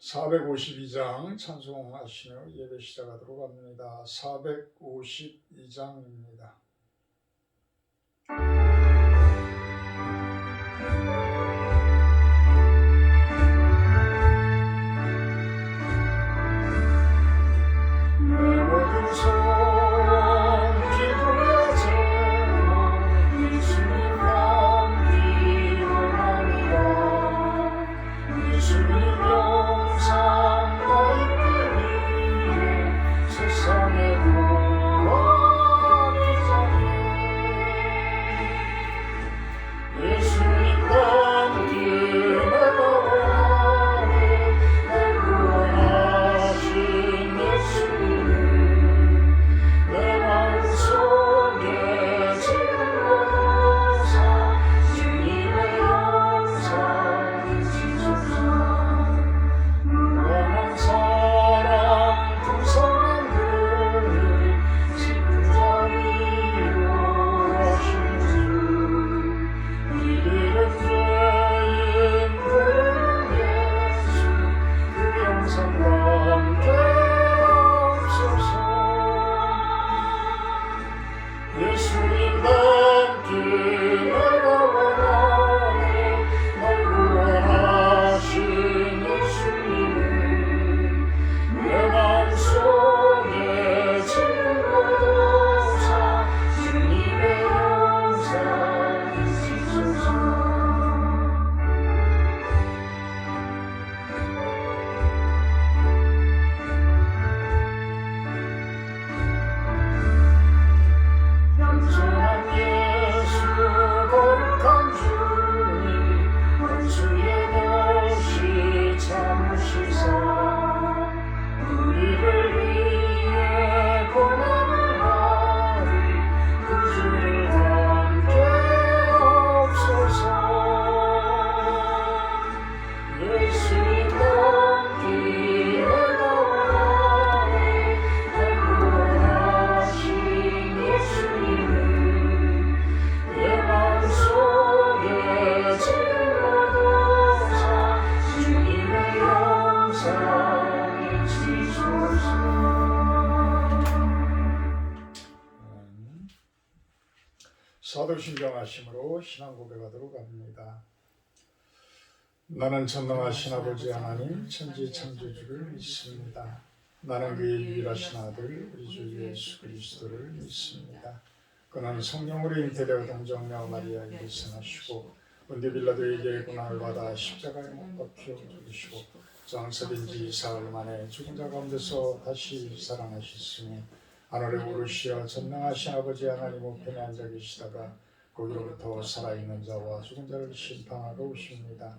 452장 찬송하시며 예배 시작하도록 합니다. 452장입니다. 사도신경하심으로 신앙 고백하도록 합니다. 나는 전능하신 아버지 하나님 천지 창조주를 믿습니다. 나는 그의 유일하신 아들 우리 주 예수 그리스도를 믿습니다. 그는 성령으로 잉태되어 동정녀 마리아에게 생하시고 본디 빌라도에게 고난을 받아 십자가에 못 박혀 죽으시고 장사된 지 사흘 만에 죽은 자 가운데서 다시 살아나셨으니 하늘에 오르시어 전능하신 아버지 하나님 우편에 앉아 계시다가 거기로부터 살아있는 자와 죽은 자를 심판하러 오십니다.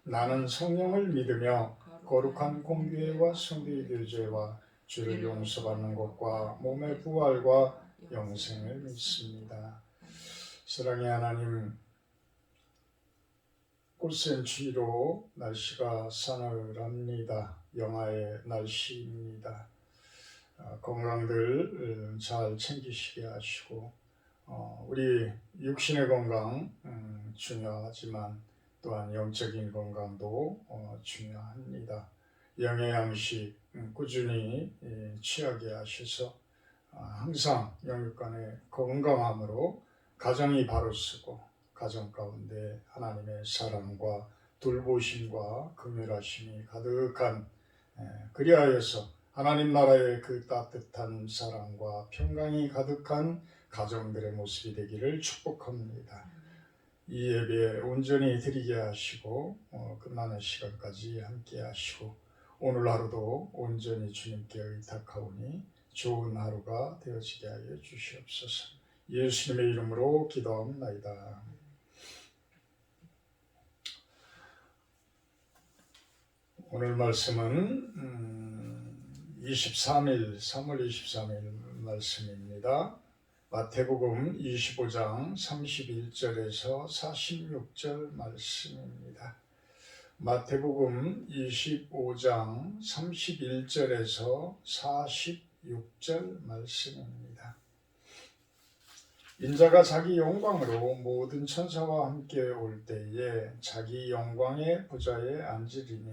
나는 성령을 믿으며 거룩한 공교회와 성도의 교제와 죄를 용서받는 것과 몸의 부활과 영생을 믿습니다. 사랑의 하나님, 꽃샘 추위로 날씨가 싸늘합니다. 영하의 날씨입니다. 건강들 잘 챙기시게 하시고 우리 육신의 건강 중요하지만 또한 영적인 건강도 중요합니다. 영의 양식 꾸준히 취하게 하셔서 항상 영육 간의 건강함으로 가정이 바로 서고 가정 가운데 하나님의 사랑과 돌보심과 긍휼하심이 가득한 그리하여서 하나님 나라의 그 따뜻한 사랑과 평강이 가득한 가정들의 모습이 되기를 축복합니다. 이 예배 온전히 드리게 하시고 끝나는 시간까지 함께 하시고 오늘 하루도 온전히 주님께 의탁하오니 좋은 하루가 되어지게 하여 주시옵소서. 예수님의 이름으로 기도합나이다. 오늘 말씀은 3월 23일 말씀입니다. 마태복음 25장 31절에서 46절 말씀입니다. 마태복음 25장 31절에서 46절 말씀입니다. 인자가 자기 영광으로 모든 천사와 함께 올 때에 자기 영광의 보좌에 앉으리니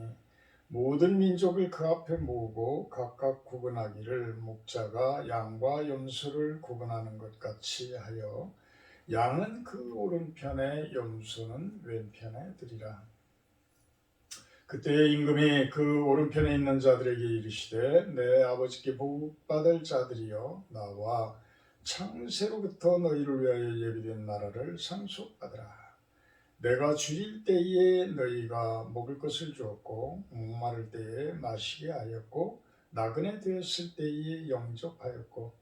모든 민족을 그 앞에 모으고 각각 구분하기를 목자가 양과 염소를 구분하는 것 같이 하여 양은 그 오른편에 염소는 왼편에 두리라. 그때 임금이 그 오른편에 있는 자들에게 이르시되 내 아버지께 복받을 자들이여 나와 창세로부터 너희를 위하여 예비된 나라를 상속받으라. 내가 줄일 때에 너희가 먹을 것을 주었고 목마를 때에 마시게 하였고 나그네 되었을 때에 영접하였고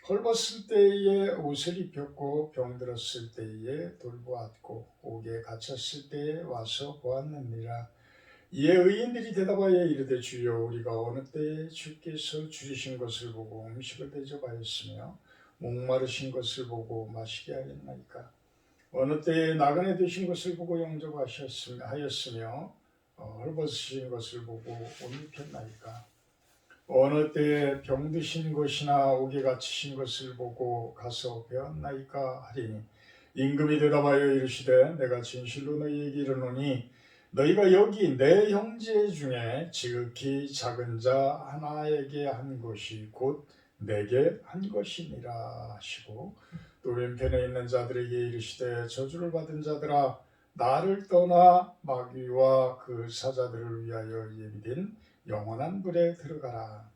헐벗을 때에 옷을 입혔고 병들었을 때에 돌보았고 옥에 갇혔을 때에 와서 보았느니라. 이에 의인들이 대답하여 이르되 주여 우리가 어느 때에 주께서 줄이신 것을 보고 음식을 대접하였으며 목마르신 것을 보고 마시게 하였나이까. 어느 때에 나그네 되신 것을 보고 영접하였으며 헐벗으신 것을 보고 옷 입혔나이까. 어느 때에 병드신 것이나 옥에 갇히신 것을 보고 가서 배웠나이까 하리니 임금이 대답하여 이르시되 내가 진실로 너희에게 이르노니 너희가 여기 내 형제 중에 지극히 작은 자 하나에게 한 것이 곧 내게 한 것이니라 하시고 또 왼편에 있는 자들에게 이르시되 저주를 받은 자들아 나를 떠나 마귀와 그 사자들을 위하여 예비된 영원한 불에 들어가라.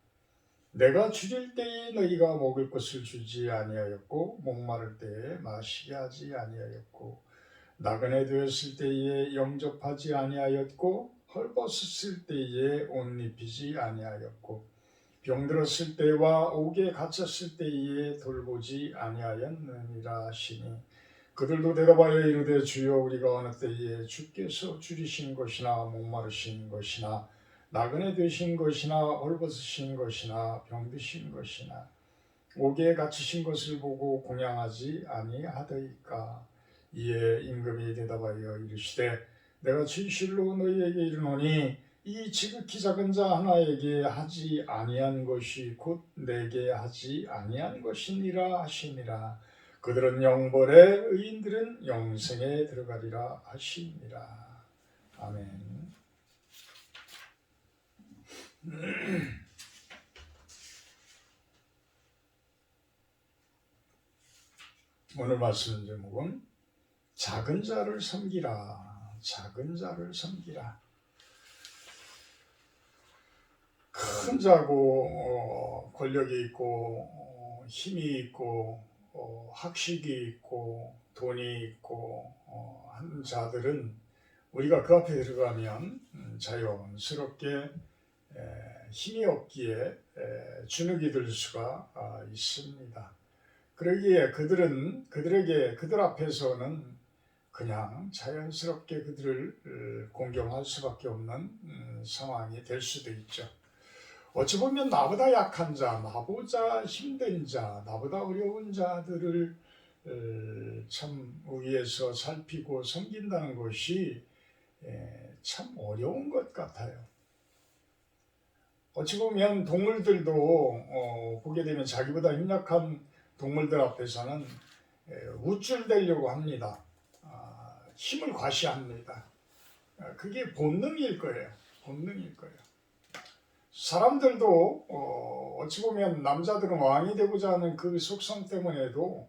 내가 줄일 때에 너희가 먹을 것을 주지 아니하였고 목마를 때에 마시게 하지 아니하였고 나그네 되었을 때에 영접하지 아니하였고 헐벗었을 때에 옷 입히지 아니하였고 병들었을 때와 옥에 갇혔을 때에 돌보지 아니하였느니라 하시니 그들도 대답하여 이르되 주여 우리가 어느 때에 주께서 줄이신 것이나 목마르신 것이나 나그네 되신 것이나 헐벗으신 것이나 병드신 것이나 옥에 갇히신 것을 보고 공양하지 아니하더이까. 이에 임금이 대답하여 이르시되 내가 진실로 너희에게 이르노니 이 지극히 작은 자 하나에게 하지 아니한 것이 곧 내게 하지 아니한 것이니라 하시니라. 그들은 영벌에 의인들은 영생에 들어가리라 하시니라. 아멘. 오늘 말씀 제목은 작은 자를 섬기라. 작은 자를 섬기라. 큰 자고 권력이 있고 힘이 있고 학식이 있고 돈이 있고 한 자들은 우리가 그 앞에 들어가면 자연스럽게 힘이 없기에 주눅이 들 수가 있습니다. 그러기에 그들 앞에서는 그냥 자연스럽게 그들을 공경할 수밖에 없는 상황이 될 수도 있죠. 어찌 보면 나보다 약한 자, 나보다 힘든 자, 나보다 어려운 자들을 참 위에서 살피고 섬긴다는 것이 참 어려운 것 같아요. 어찌 보면 동물들도 보게 되면 자기보다 힘약한 동물들 앞에서는 우쭐대려고 합니다. 힘을 과시합니다. 그게 본능일 거예요. 본능일 거예요. 사람들도 어찌 보면 남자들은 왕이 되고자 하는 그 속성 때문에도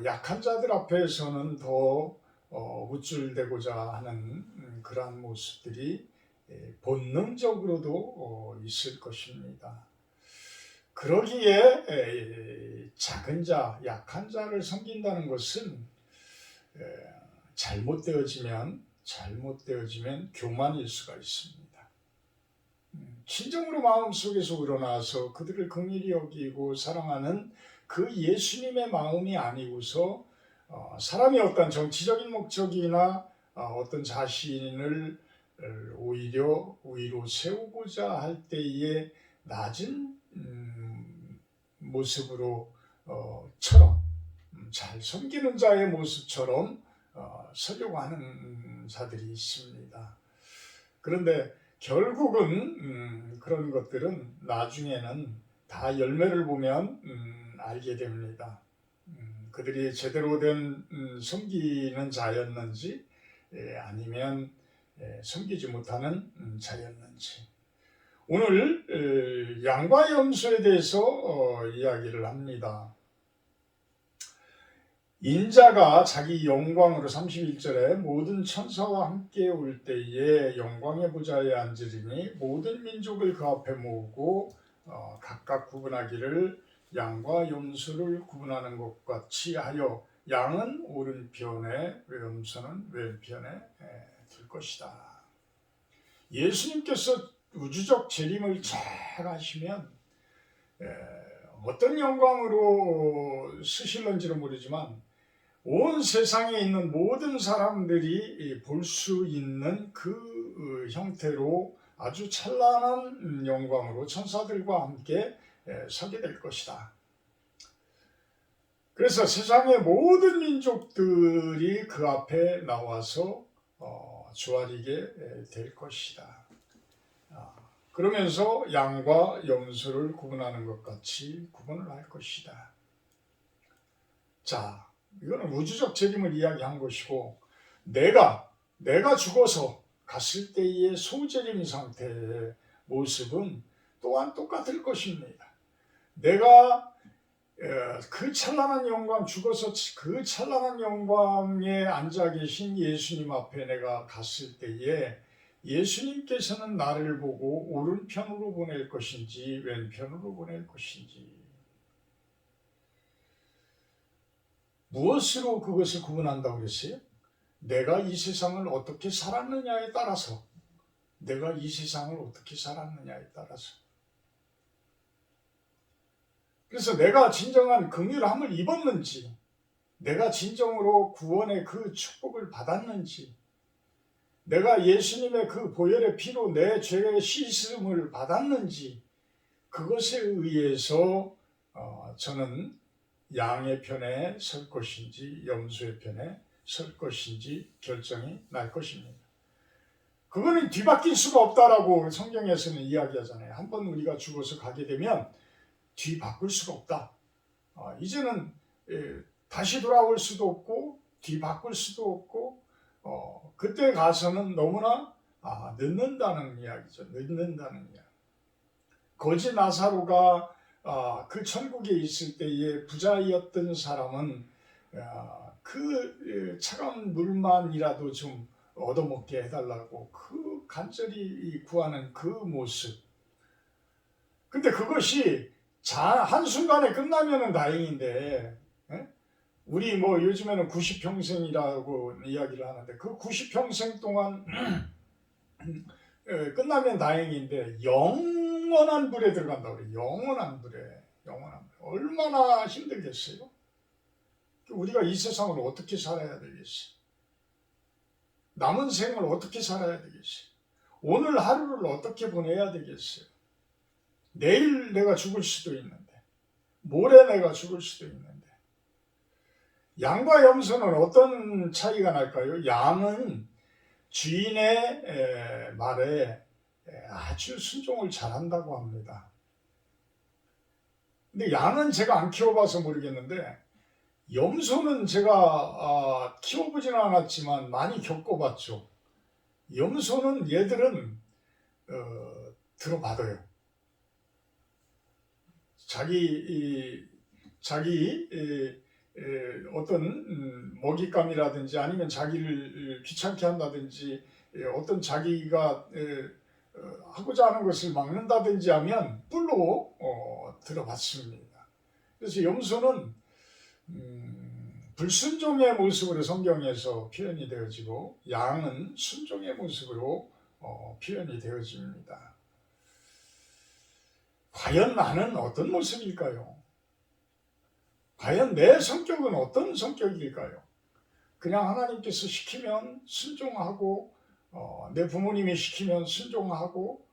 약한 자들 앞에서는 더 우쭐대고자 하는 그러한 모습들이 본능적으로도 있을 것입니다. 그러기에 작은 자, 약한 자를 섬긴다는 것은 잘못되어지면 교만일 수가 있습니다. 진정으로 마음속에서 우러나서 그들을 긍휼히 여기고 사랑하는 그 예수님의 마음이 아니고서 사람이 어떤 정치적인 목적이나 어떤 자신을 오히려 위로 세우고자 할 때에 낮은 모습으로 잘 섬기는 자의 모습처럼 서려고 하는 자들이 있습니다. 그런데 결국은 그런 것들은 나중에는 다 열매를 보면 알게 됩니다. 그들이 제대로 된 섬기는 자였는지 아니면 섬기지 못하는 자였는지. 오늘 양과 염소에 대해서 이야기를 합니다. 인자가 자기 영광으로 31절에 모든 천사와 함께 올 때에 영광의 보좌에 앉으리니 모든 민족을 그 앞에 모으고 각각 구분하기를 양과 염소를 구분하는 것 같이 하여 양은 오른편에 염소는 왼편에 둘 것이다. 예수님께서 우주적 재림을 잘 하시면 어떤 영광으로 쓰실런지는 모르지만 온 세상에 있는 모든 사람들이 볼 수 있는 그 형태로 아주 찬란한 영광으로 천사들과 함께 서게 될 것이다. 그래서 세상의 모든 민족들이 그 앞에 나와서 주아리게 될 것이다. 그러면서 양과 염소를 구분하는 것 같이 구분을 할 것이다. 자, 이거는 우주적 재림을 이야기한 것이고, 내가 죽어서 갔을 때의 소재림 상태의 모습은 또한 똑같을 것입니다. 내가 그 찬란한 영광, 죽어서 그 찬란한 영광에 앉아 계신 예수님 앞에 내가 갔을 때에 예수님께서는 나를 보고 오른편으로 보낼 것인지 왼편으로 보낼 것인지, 무엇으로 그것을 구분한다고 그랬어요? 내가 이 세상을 어떻게 살았느냐에 따라서, 내가 이 세상을 어떻게 살았느냐에 따라서. 그래서 내가 진정한 긍휼함을 입었는지, 내가 진정으로 구원의 그 축복을 받았는지, 내가 예수님의 그 보혈의 피로 내 죄의 씻음을 받았는지, 그것에 의해서 저는 양의 편에 설 것인지 염소의 편에 설 것인지 결정이 날 것입니다. 그거는 뒤바뀔 수가 없다라고 성경에서는 이야기하잖아요. 한번 우리가 죽어서 가게 되면 뒤바꿀 수가 없다. 이제는 다시 돌아올 수도 없고 뒤바꿀 수도 없고 그때 가서는 너무나 늦는다는 이야기죠. 늦는다는 이야기. 거지 나사로가 그 천국에 있을 때에 부자였던 사람은 그 차가운 물만이라도 좀 얻어먹게 해달라고 그 간절히 구하는 그 모습. 근데 그것이 한순간에 끝나면은 다행인데, 우리 뭐 요즘에는 90평생이라고 이야기를 하는데 그 90평생 동안 끝나면 다행인데 영원한 불에 들어간다고 그래요. 영원한 불에. 얼마나 힘들겠어요? 우리가 이 세상을 어떻게 살아야 되겠어요? 남은 생을 어떻게 살아야 되겠어요? 오늘 하루를 어떻게 보내야 되겠어요? 내일 내가 죽을 수도 있는데, 모레 내가 죽을 수도 있는데. 양과 염소는 어떤 차이가 날까요? 양은 주인의 말에 아주 순종을 잘한다고 합니다. 근데 양은 제가 안 키워봐서 모르겠는데 염소는 제가 키워보지는 않았지만 많이 겪어봤죠. 염소는 얘들은 들어받아요. 자기 어떤 먹잇감이라든지 아니면 자기를 귀찮게 한다든지 어떤 자기가 하고자 하는 것을 막는다든지 하면 뿔로 들어받습니다. 그래서 염소는 불순종의 모습으로 성경에서 표현이 되어지고 양은 순종의 모습으로 표현이 되어집니다. 과연 나는 어떤 모습일까요? 과연 내 성격은 어떤 성격일까요? 그냥 하나님께서 시키면 순종하고 내 부모님이 시키면 순종하고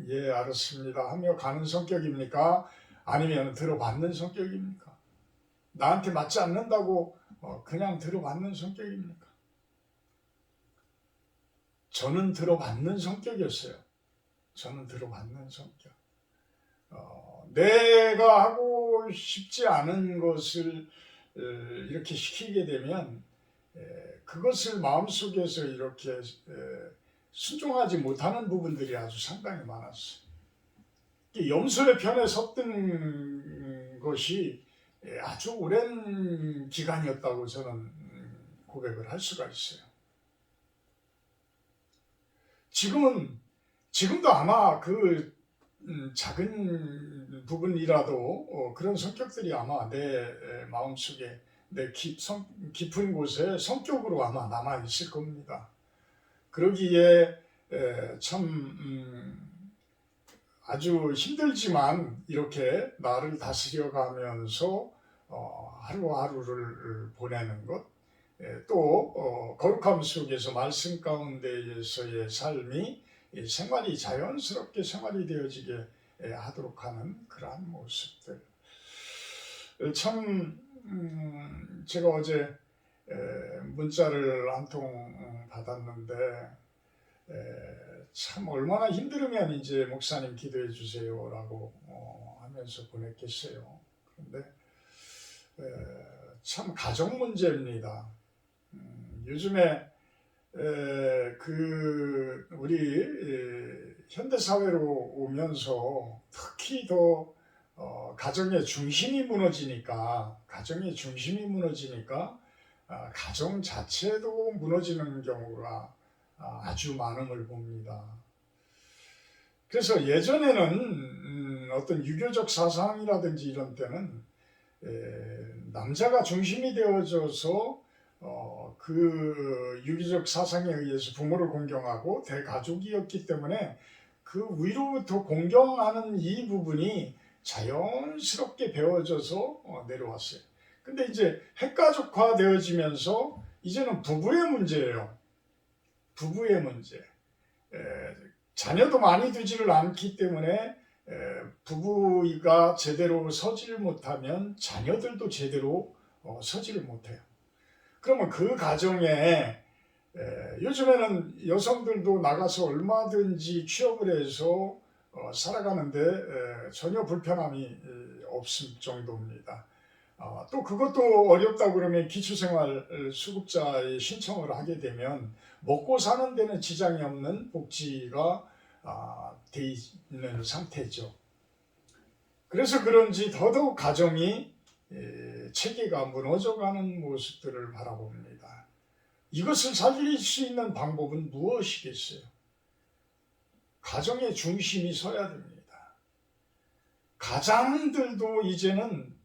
예 알았습니다 하며 가는 성격입니까? 아니면 들어받는 성격입니까? 나한테 맞지 않는다고 그냥 들어받는 성격입니까? 저는 들어받는 성격이었어요. 저는 들어받는 성격. 내가 하고 싶지 않은 것을 이렇게 시키게 되면 그것을 마음속에서 이렇게 순종하지 못하는 부분들이 아주 상당히 많았어요. 염소의 편에 섰던 것이 아주 오랜 기간이었다고 저는 고백을 할 수가 있어요. 지금도 아마 그 작은 부분이라도 그런 성격들이 아마 내 마음속에 내 깊은 곳에 성격으로 아마 남아 있을 겁니다. 그러기에 참 아주 힘들지만 이렇게 나를 다스려가면서 하루하루를 보내는 것, 또 거룩함 속에서 말씀 가운데에서의 삶이 생활이 자연스럽게 생활이 되어지게 하도록 하는 그러한 모습들. 참 제가 어제 문자를 한 통 받았는데 참 얼마나 힘들으면 이제 목사님 기도해 주세요라고 하면서 보냈겠어요. 그런데 참 가정 문제입니다. 요즘에 우리 현대 사회로 오면서 특히 더 가정의 중심이 무너지니까 가정 자체도 무너지는 경우가 아주 많음을 봅니다. 그래서 예전에는 어떤 유교적 사상이라든지 이런 때는 남자가 중심이 되어져서 그 유교적 사상에 의해서 부모를 공경하고 대가족이었기 때문에 그 위로부터 공경하는 이 부분이 자연스럽게 배워져서 내려왔어요. 근데 이제 핵가족화 되어지면서 이제는 부부의 문제예요. 부부의 문제. 자녀도 많이 두지를 않기 때문에 부부가 제대로 서지를 못하면 자녀들도 제대로 서지를 못해요. 그러면 그 가정에 요즘에는 여성들도 나가서 얼마든지 취업을 해서 살아가는데 전혀 불편함이 없을 정도입니다. 또 그것도 어렵다 그러면 기초생활 수급자에 신청을 하게 되면 먹고 사는 데는 지장이 없는 복지가 돼 있는 상태죠. 그래서 그런지 더더욱 가정이 체계가 무너져가는 모습들을 바라봅니다. 이것을 살릴 수 있는 방법은 무엇이겠어요? 가정의 중심이 서야 됩니다. 가장들도 이제는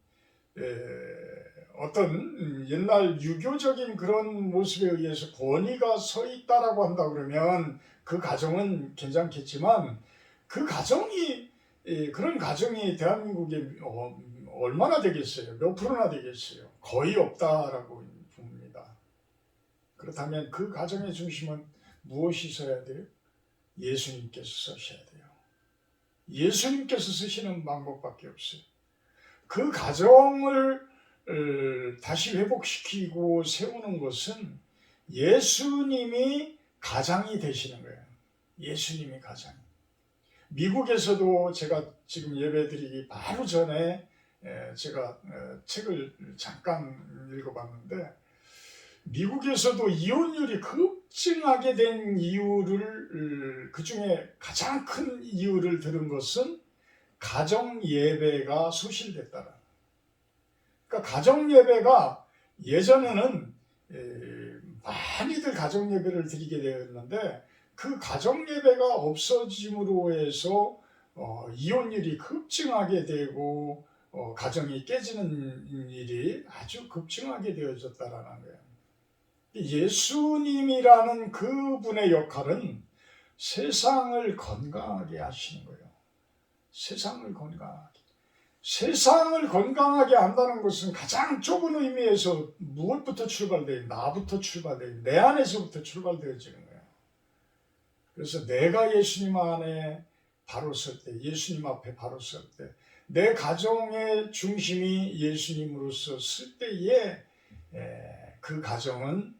어떤 옛날 유교적인 그런 모습에 의해서 권위가 서 있다라고 한다 그러면 그 가정은 괜찮겠지만 그 가정이 그런 가정이 대한민국에 얼마나 되겠어요? 몇 프로나 되겠어요? 거의 없다라고 봅니다. 그렇다면 그 가정의 중심은 무엇이 서야 돼요? 예수님께서 서셔야 돼요. 예수님께서 쓰시는 방법밖에 없어요. 그 가정을 다시 회복시키고 세우는 것은 예수님이 가장이 되시는 거예요. 예수님이 가장. 미국에서도 제가 지금 예배드리기 바로 전에 제가 책을 잠깐 읽어봤는데 미국에서도 이혼율이 급증하게 된 이유를 그 중에 가장 큰 이유를 들은 것은 가정 예배가 소실됐다는. 그러니까 가정 예배가 예전에는 많이들 가정 예배를 드리게 되었는데 그 가정 예배가 없어짐으로 해서 이혼율이 급증하게 되고 가정이 깨지는 일이 아주 급증하게 되어졌다라는 거예요. 예수님이라는 그분의 역할은 세상을 건강하게 하시는 거예요. 세상을 건강하게 한다는 것은 가장 좁은 의미에서 무엇부터 출발돼요? 나부터 출발돼요. 내 안에서부터 출발되어지는 거예요. 그래서 내가 예수님 안에 바로 설 때, 예수님 앞에 바로 설 때, 내 가정의 중심이 예수님으로서 쓸 때에 그 가정은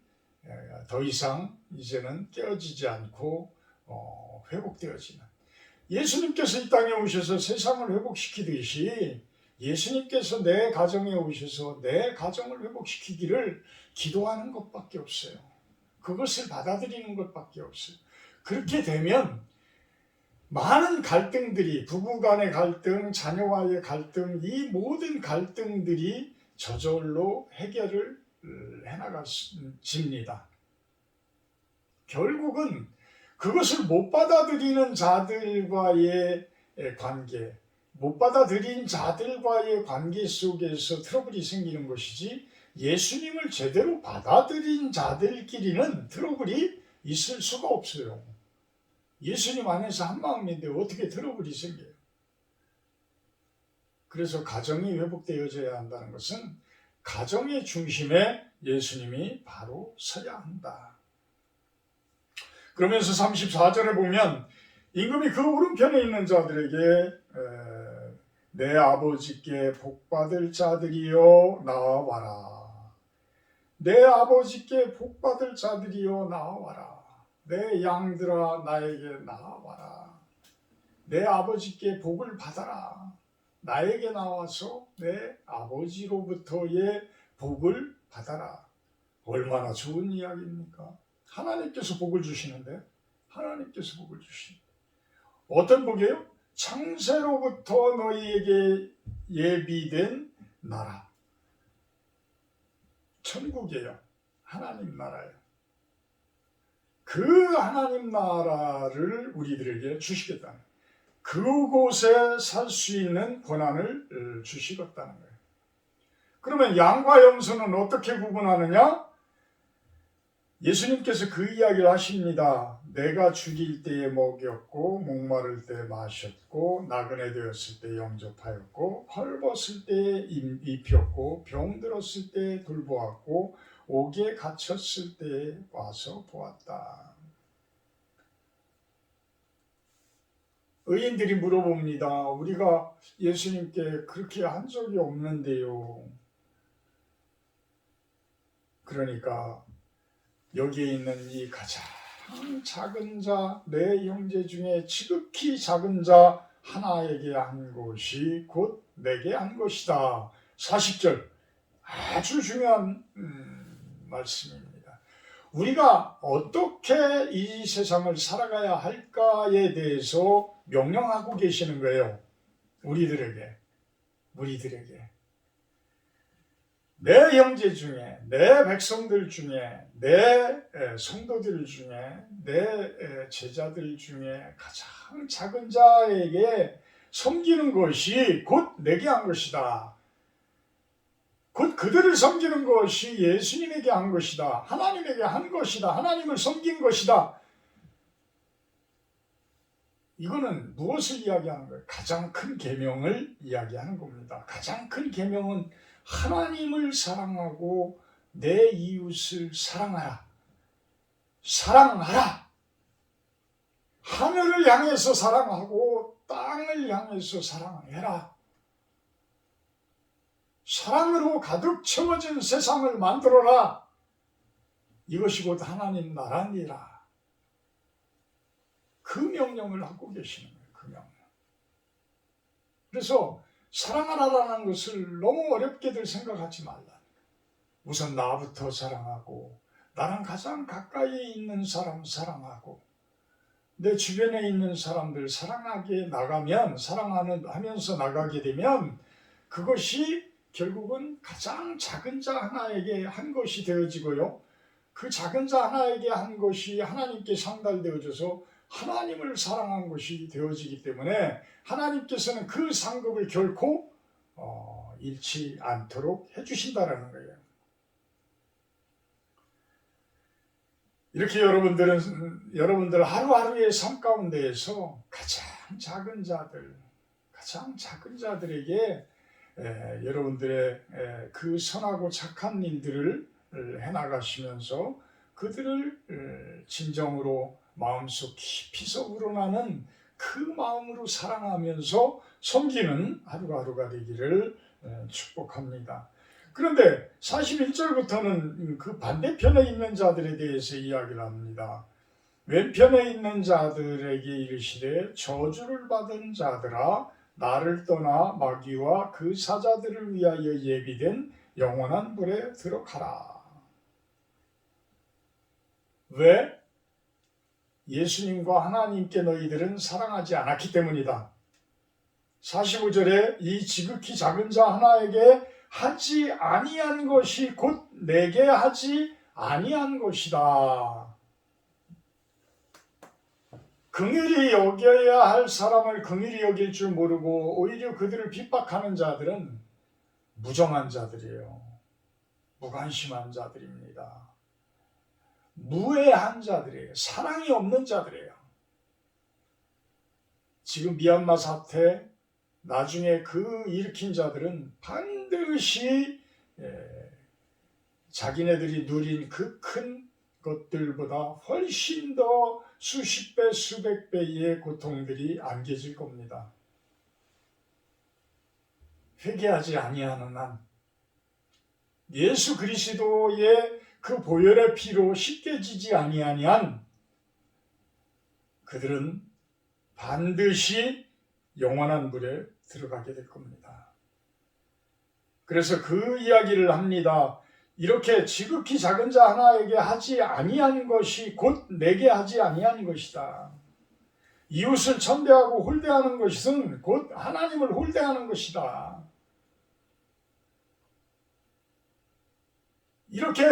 더 이상 이제는 깨어지지 않고 회복되어지는. 예수님께서 이 땅에 오셔서 세상을 회복시키듯이 예수님께서 내 가정에 오셔서 내 가정을 회복시키기를 기도하는 것밖에 없어요. 그것을 받아들이는 것밖에 없어요. 그렇게 되면 많은 갈등들이, 부부 간의 갈등, 자녀와의 갈등, 이 모든 갈등들이 저절로 해결을 해나가집니다. 결국은 그것을 못 받아들이는 자들과의 관계, 못 받아들인 자들과의 관계 속에서 트러블이 생기는 것이지, 예수님을 제대로 받아들인 자들끼리는 트러블이 있을 수가 없어요. 예수님 안에서 한 마음인데 어떻게 트러블이 생겨요? 그래서 가정이 회복되어져야 한다는 것은 가정의 중심에 예수님이 바로 서야 한다. 그러면서 34절에 보면 임금이 그 오른편에 있는 자들에게 내 아버지께 복받을 자들이여 나와라. 내 아버지께 복받을 자들이여 나와라. 내 양들아 나에게 나와라. 내 아버지께 복을 받아라. 나에게 나와서 내 아버지로부터의 복을 받아라. 얼마나 좋은 이야기입니까? 하나님께서 복을 주시는데, 하나님께서 복을 주십니다. 어떤 복이에요? 창세로부터 너희에게 예비된 나라. 천국이에요. 하나님 나라예요. 그 하나님 나라를 우리들에게 주시겠다는 거예요. 그곳에 살 수 있는 권한을 주시겠다는 거예요. 그러면 양과 염소는 어떻게 구분하느냐? 예수님께서 그 이야기를 하십니다. 내가 죽일 때에 먹였고 목마를 때 마셨고 나그네 되었을 때 영접하였고 헐벗을 때 입혔고 병들었을 때 돌보았고 옥에 갇혔을 때 와서 보았다. 의인들이 물어봅니다. 우리가 예수님께 그렇게 한 적이 없는데요. 그러니까 여기에 있는 이 가장 작은 자, 내 형제 중에 지극히 작은 자 하나에게 한 것이 곧 내게 한 것이다. 40절 아주 중요한 말씀입니다. 우리가 어떻게 이 세상을 살아가야 할까에 대해서 명령하고 계시는 거예요. 우리들에게. 내 형제 중에, 내 백성들 중에, 내 성도들 중에, 내 제자들 중에 가장 작은 자에게 섬기는 것이 곧 내게 한 것이다. 곧 그들을 섬기는 것이 예수님에게 한 것이다. 하나님에게 한 것이다. 하나님을 섬긴 것이다. 이거는 무엇을 이야기하는 거예요? 가장 큰 계명을 이야기하는 겁니다. 가장 큰 계명은 하나님을 사랑하고 내 이웃을 사랑하라. 사랑하라. 하늘을 향해서 사랑하고 땅을 향해서 사랑해라. 사랑으로 가득 채워진 세상을 만들어라. 이것이 곧 하나님 나라니라. 그 명령을 하고 계시는 거예요. 그 명령. 그래서 사랑하라라는 것을 너무 어렵게들 생각하지 말라. 우선 나부터 사랑하고 나랑 가장 가까이 있는 사람 사랑하고 내 주변에 있는 사람들 사랑하게 나가면 사랑하면서 나가게 되면 그것이 결국은 가장 작은 자 하나에게 한 것이 되어지고요. 그 작은 자 하나에게 한 것이 하나님께 상달되어져서 하나님을 사랑한 것이 되어지기 때문에 하나님께서는 그 상급을 결코 잃지 않도록 해주신다라는 거예요. 이렇게 여러분들 하루하루의 삶 가운데에서 가장 작은 자들에게 여러분들의 그 선하고 착한 일들을 해나가시면서 그들을 진정으로 마음속 깊이서 우러나는 그 마음으로 사랑하면서 섬기는 하루하루가 되기를 축복합니다. 그런데 41절부터는 그 반대편에 있는 자들에 대해서 이야기를 합니다. 왼편에 있는 자들에게 이르시되 저주를 받은 자들아 나를 떠나 마귀와 그 사자들을 위하여 예비된 영원한 불에 들어가라. 왜? 예수님과 하나님께 너희들은 사랑하지 않았기 때문이다. 45절에 이 지극히 작은 자 하나에게 하지 아니한 것이 곧 내게 하지 아니한 것이다. 긍휼히 여겨야 할 사람을 긍휼히 여길 줄 모르고 오히려 그들을 핍박하는 자들은 무정한 자들이에요. 무관심한 자들입니다. 무해한 자들이에요. 사랑이 없는 자들이에요. 지금 미얀마 사태 나중에 그 일으킨 자들은 반드시 자기네들이 누린 그 큰 것들보다 훨씬 더 수십 배, 수백 배의 고통들이 안겨질 겁니다. 회개하지 아니하는 한 예수 그리스도의 그 보혈의 피로 씻겨지지 아니하니 한 그들은 반드시 영원한 불에 들어가게 될 겁니다. 그래서 그 이야기를 합니다. 이렇게 지극히 작은 자 하나에게 하지 아니한 것이 곧 내게 하지 아니한 것이다. 이웃을 천대하고 홀대하는 것은 곧 하나님을 홀대하는 것이다. 이렇게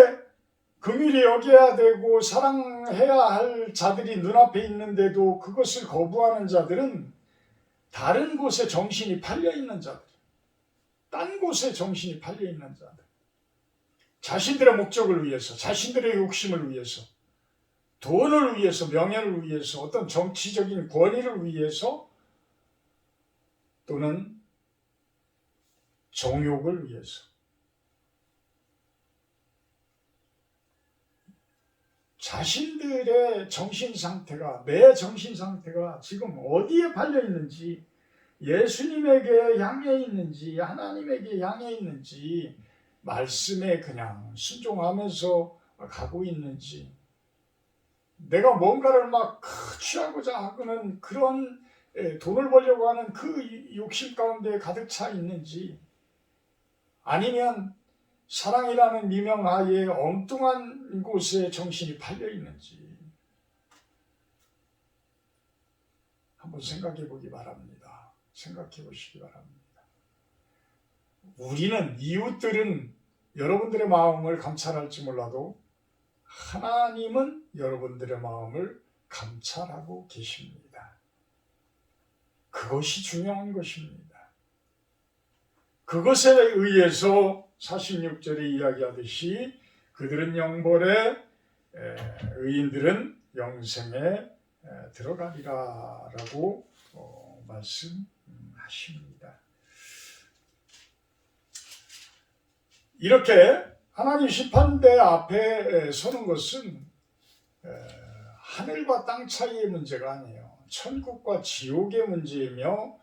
긍휼히 여겨야 되고 사랑해야 할 자들이 눈앞에 있는데도 그것을 거부하는 자들은 다른 곳에 정신이 팔려있는 자들, 딴 곳에 정신이 팔려있는 자들, 자신들의 목적을 위해서, 자신들의 욕심을 위해서, 돈을 위해서, 명예를 위해서, 어떤 정치적인 권위를 위해서 또는 정욕을 위해서 자신들의 정신상태가, 내 정신상태가 지금 어디에 팔려있는지, 예수님에게 향해 있는지, 하나님에게 향해 있는지, 말씀에 그냥 순종하면서 가고 있는지, 내가 뭔가를 막 취하고자 하고는 그런 돈을 벌려고 하는 그 욕심 가운데 가득 차 있는지, 아니면 사랑이라는 미명하에 엉뚱한 곳에 정신이 팔려 있는지 한번 생각해 보기 바랍니다. 생각해 보시기 바랍니다. 우리는, 이웃들은 여러분들의 마음을 감찰할지 몰라도 하나님은 여러분들의 마음을 감찰하고 계십니다. 그것이 중요한 것입니다. 그것에 의해서 46절에 이야기하듯이 그들은 영벌에, 의인들은 영생에 들어가리라 라고 말씀하십니다. 이렇게 하나님 심판대 앞에 서는 것은 하늘과 땅 차이의 문제가 아니에요. 천국과 지옥의 문제이며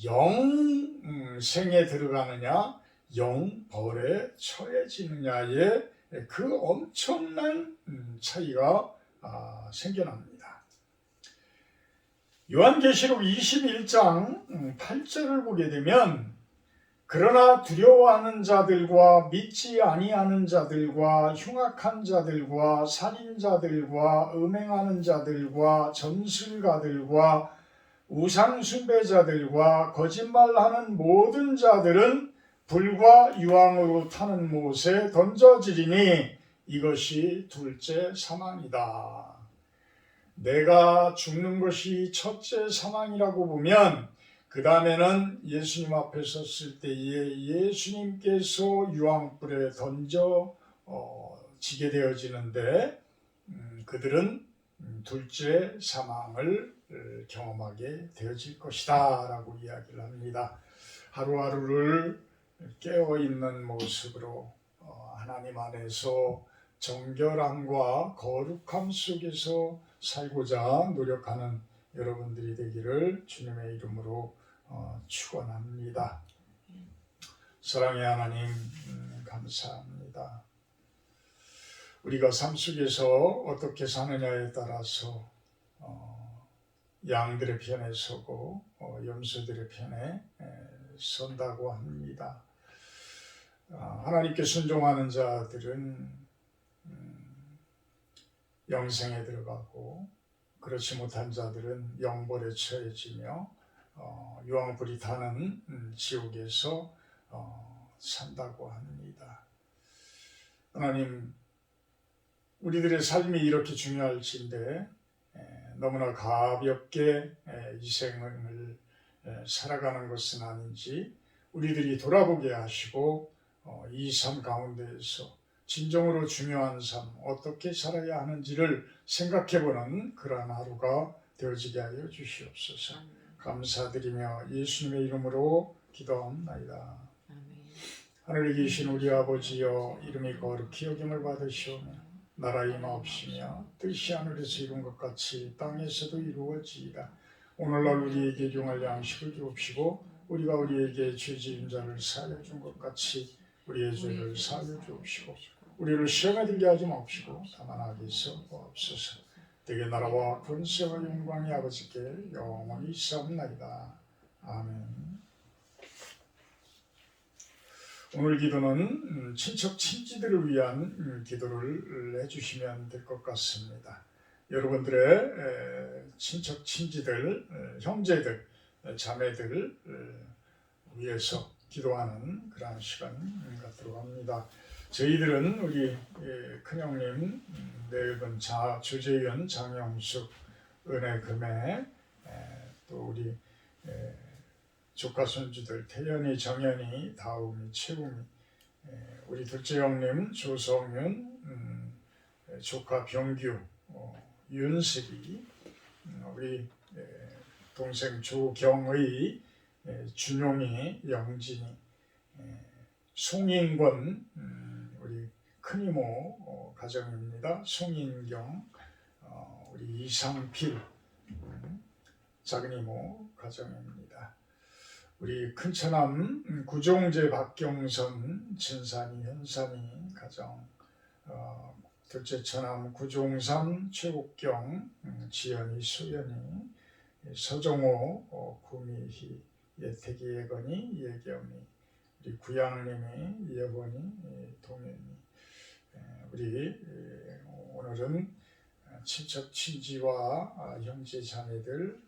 영생에 들어가느냐 영벌에 처해지느냐의 그 엄청난 차이가 생겨납니다. 요한계시록 21장 8절을 보게 되면 그러나 두려워하는 자들과 믿지 아니하는 자들과 흉악한 자들과 살인자들과 음행하는 자들과 점술가들과 우상숭배자들과 거짓말하는 모든 자들은 불과 유황으로 타는 못에 던져지리니 이것이 둘째 사망이다. 내가 죽는 것이 첫째 사망이라고 보면 그 다음에는 예수님 앞에 섰을 때에 예수님께서 유황불에 던져지게 되어지는데 그들은 둘째 사망을 경험하게 되어질 것이다 라고 이야기를 합니다. 하루하루를 깨어있는 모습으로 하나님 안에서 정결함과 거룩함 속에서 살고자 노력하는 여러분들이 되기를 주님의 이름으로 축원합니다. 사랑의 하나님 감사합니다. 우리가 삶 속에서 어떻게 사느냐에 따라서 양들의 편에 서고 염소들의 편에 선다고 합니다. 하나님께 순종하는 자들은 영생에 들어가고 그렇지 못한 자들은 영벌에 처해지며 유황불이 타는 지옥에서 산다고 합니다. 하나님, 우리들의 삶이 이렇게 중요할진데 너무나 가볍게 이 생을 살아가는 것은 아닌지 우리들이 돌아보게 하시고 이 삶 가운데에서 진정으로 중요한 삶, 어떻게 살아야 하는지를 생각해보는 그러한 하루가 되어지게 하여 주시옵소서. 감사드리며 예수님의 이름으로 기도합나이다. 하늘에 계신 우리 아버지여, 이름이 거룩히 여김을 받으시오며 나라 임하옵시며 뜻이 하늘에서 이룬 것 같이 땅에서도 이루어지이다. 오늘날 우리에게 용할 양식을 주옵시고 우리가 우리에게 죄 지은 자를 사하여 준 것 같이 우리의 죄를 사하여 주옵시고 우리를 시험에 들게 하지 마옵시고 다만 악에서 구하옵소서. 대개 나라와 권세와 영광이 아버지께 영원히 있사옵나이다. 아멘. 오늘 기도는 친척 친지들을 위한 기도를 해주시면 될 것 같습니다. 여러분들의 친척 친지들, 형제들, 자매들을 위해서 기도하는 그러한 시간 갖도록 합니다. 저희들은 우리 큰형님, 내일은 조재현, 장영숙, 은혜금에 또 우리 조카 손주들 태연이, 정연이, 다움이, 채움이, 우리 둘째 형님 조성윤, 조카 병규, 윤슬이, 우리 동생 조경의, 준용이, 영진이, 송인권, 우리 큰이모 가정입니다. 송인경, 우리 이상필, 작은이모 가정입니다. 우리 큰처남 구종재, 박경선, 진산이, 현산이 가정, 둘째 처남 구종삼, 최국경, 지연이, 수연이, 서정호, 구미희, 예택이, 예건이, 예겸이, 우리 구양님이, 예원이, 동현이, 우리 오늘은 친척 친지와 형제 자매들,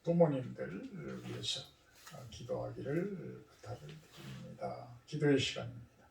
부모님들 위해서 기도하기를 부탁을 드립니다. 기도의 시간입니다.